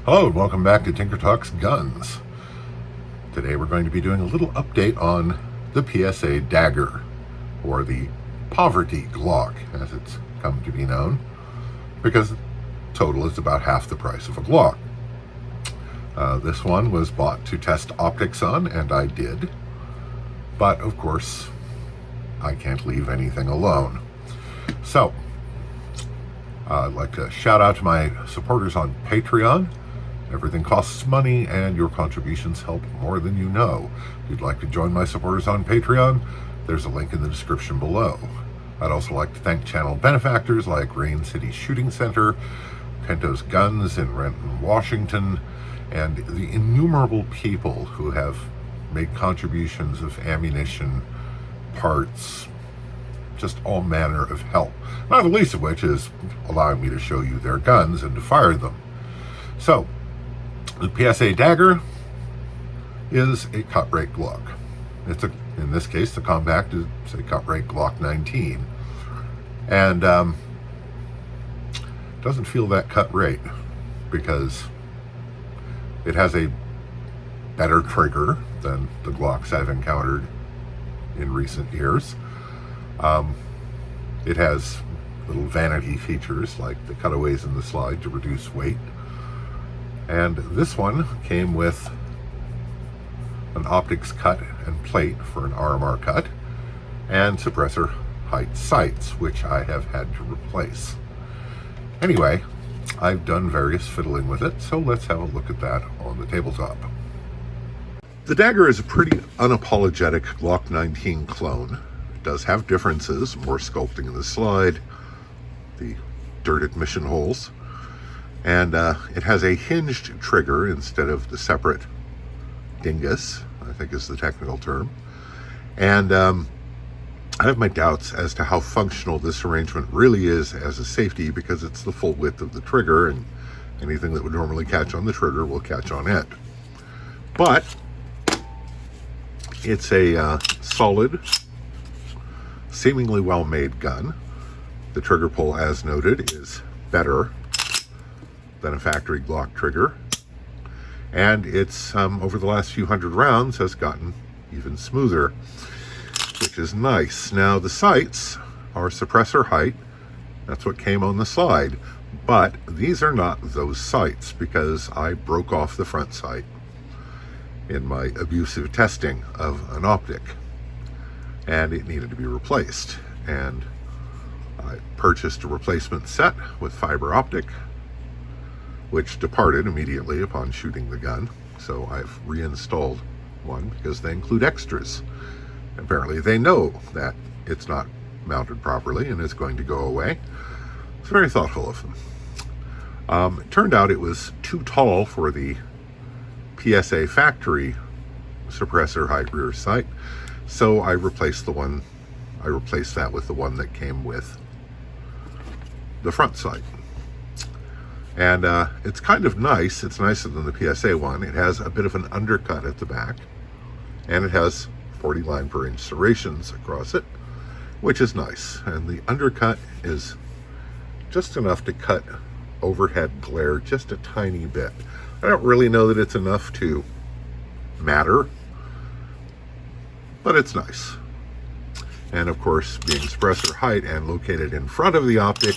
Hello and welcome back to Tinker Talks Guns. Today we're going to be doing a little update on the PSA Dagger, or the Poverty Glock as it's come to be known, because total is about half the price of a Glock. This one was bought to test optics on, and I did, but of course I can't leave anything alone. So I'd like to shout out to my supporters on Patreon. Everything costs money, and your contributions help more than you know. If you'd like to join my supporters on Patreon, there's a link in the description below. I'd also like to thank channel benefactors like Rain City Shooting Center, Pinto's Guns in Renton, Washington, and the innumerable people who have made contributions of ammunition, parts, just all manner of help. Not the least of which is allowing me to show you their guns and to fire them. So, the PSA Dagger is a cut-rate Glock. In this case, the compact is a cut-rate Glock 19. And doesn't feel that cut rate because it has a better trigger than the Glocks I've encountered in recent years. It has little vanity features like the cutaways in the slide to reduce weight. And this one came with an optics cut and plate for an RMR cut, and suppressor height sights, which I have had to replace. Anyway, I've done various fiddling with it, so let's have a look at that on the tabletop. The Dagger is a pretty unapologetic Glock 19 clone. It does have differences, more sculpting in the slide, the dirt admission holes, and it has a hinged trigger instead of the separate dingus, I think is the technical term. And I have my doubts as to how functional this arrangement really is as a safety, because it's the full width of the trigger, and anything that would normally catch on the trigger will catch on it. But it's a solid, seemingly well-made gun. The trigger pull, as noted, is better than a factory Glock trigger, and it's over the last few hundred rounds has gotten even smoother, which is nice. Now the sights are suppressor height, that's what came on the slide, but these are not those sights because I broke off the front sight in my abusive testing of an optic, and it needed to be replaced. And I purchased a replacement set with fiber optic, which departed immediately upon shooting the gun. So I've reinstalled one because they include extras. Apparently they know that it's not mounted properly and is going to go away. It's very thoughtful of them. It turned out it was too tall for the PSA factory suppressor height rear sight, so I replaced that with the one that came with the front sight. And it's kind of nice. It's nicer than the PSA one. It has a bit of an undercut at the back, and it has 40 line per inch serrations across it, which is nice. And the undercut is just enough to cut overhead glare just a tiny bit. I don't really know that it's enough to matter, but it's nice. And of course, being suppressor height and located in front of the optic,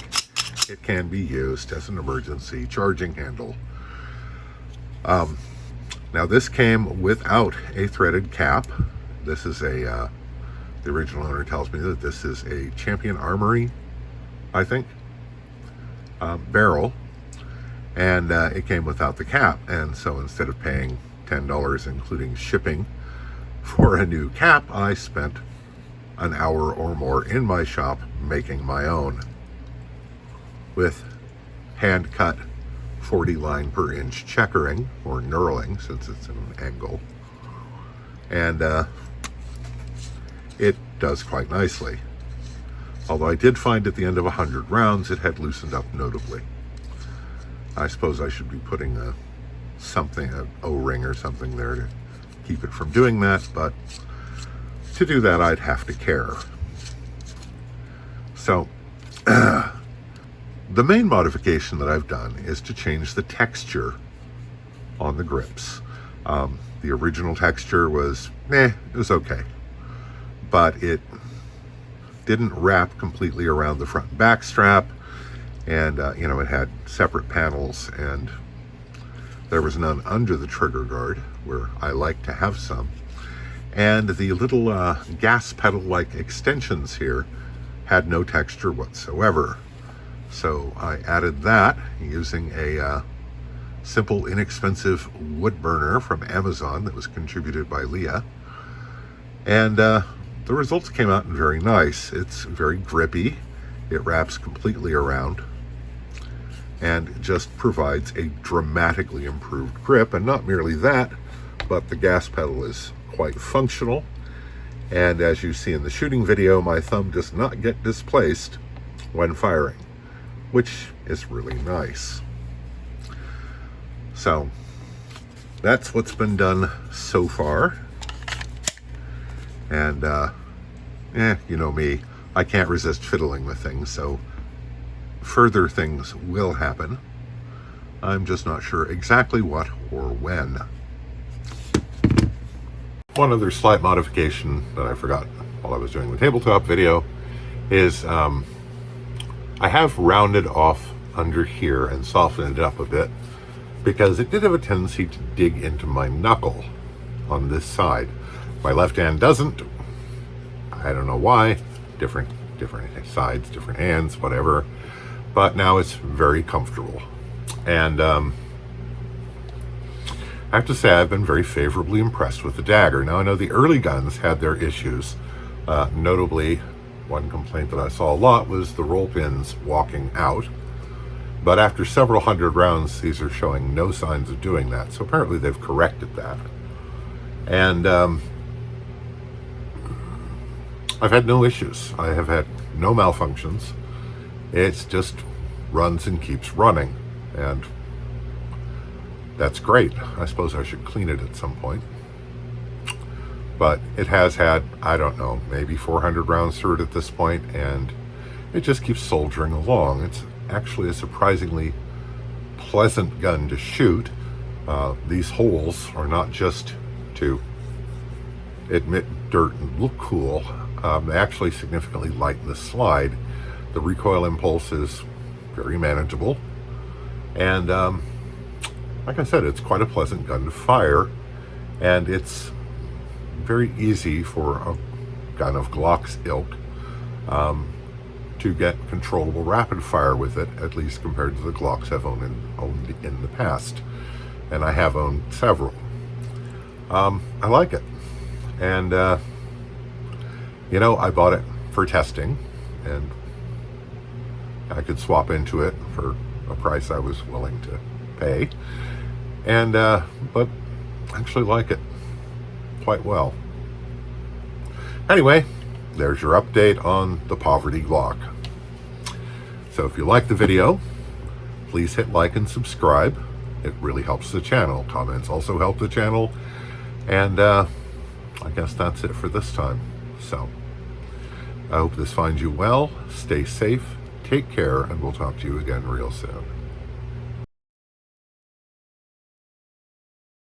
it can be used as an emergency charging handle. Now this came without a threaded cap. This is the original owner tells me that this is a Champion Armory, I think, barrel, and it came without the cap. And so instead of paying $10 including shipping for a new cap, I spent an hour or more in my shop making my own with hand-cut 40 line per inch checkering, or knurling since it's in an angle, and it does quite nicely. Although I did find at the end of 100 rounds it had loosened up notably. I suppose I should be putting an O-ring or something there to keep it from doing that, but to do that I'd have to care. So the main modification that I've done is to change the texture on the grips. The original texture was, it was okay. But it didn't wrap completely around the front and back strap. And, it had separate panels, and there was none under the trigger guard, where I like to have some. And the little gas pedal-like extensions here had no texture whatsoever. So I added that using a simple, inexpensive wood burner from Amazon that was contributed by Leah. And the results came out very nice. It's very grippy. It wraps completely around and just provides a dramatically improved grip. And not merely that, but the gas pedal is quite functional. And as you see in the shooting video, my thumb does not get displaced when firing, which is really nice. So that's what's been done so far. And you know me, I can't resist fiddling with things, so further things will happen. I'm just not sure exactly what or when. One other slight modification that I forgot while I was doing the tabletop video is I have rounded off under here and softened it up a bit, because it did have a tendency to dig into my knuckle on this side. My left hand doesn't. I don't know why. Different sides, different hands, whatever. But now it's very comfortable. And I have to say, I've been very favorably impressed with the Dagger. Now, I know the early guns had their issues. Notably, one complaint that I saw a lot was the roll pins walking out. But after several hundred rounds, these are showing no signs of doing that. So apparently they've corrected that. And I've had no issues. I have had no malfunctions. It's just runs and keeps running. And that's great. I suppose I should clean it at some point. But it has had, I don't know, maybe 400 rounds through it at this point, and it just keeps soldiering along. It's actually a surprisingly pleasant gun to shoot. These holes are not just to emit dirt and look cool. They actually significantly lighten the slide. The recoil impulse is very manageable. And like I said, it's quite a pleasant gun to fire. And it's very easy for a gun of Glock's ilk to get controllable rapid fire with it, at least compared to the Glocks I've owned in the past. And I have owned several. I like it. And, I bought it for testing, and I could swap into it for a price I was willing to pay. And, but I actually like it quite well. Anyway, there's your update on the Poverty Glock. So if you like the video, please hit like and subscribe. It really helps the channel. Comments also help the channel. And I guess that's it for this time. So I hope this finds you well. Stay safe, take care, and we'll talk to you again real soon.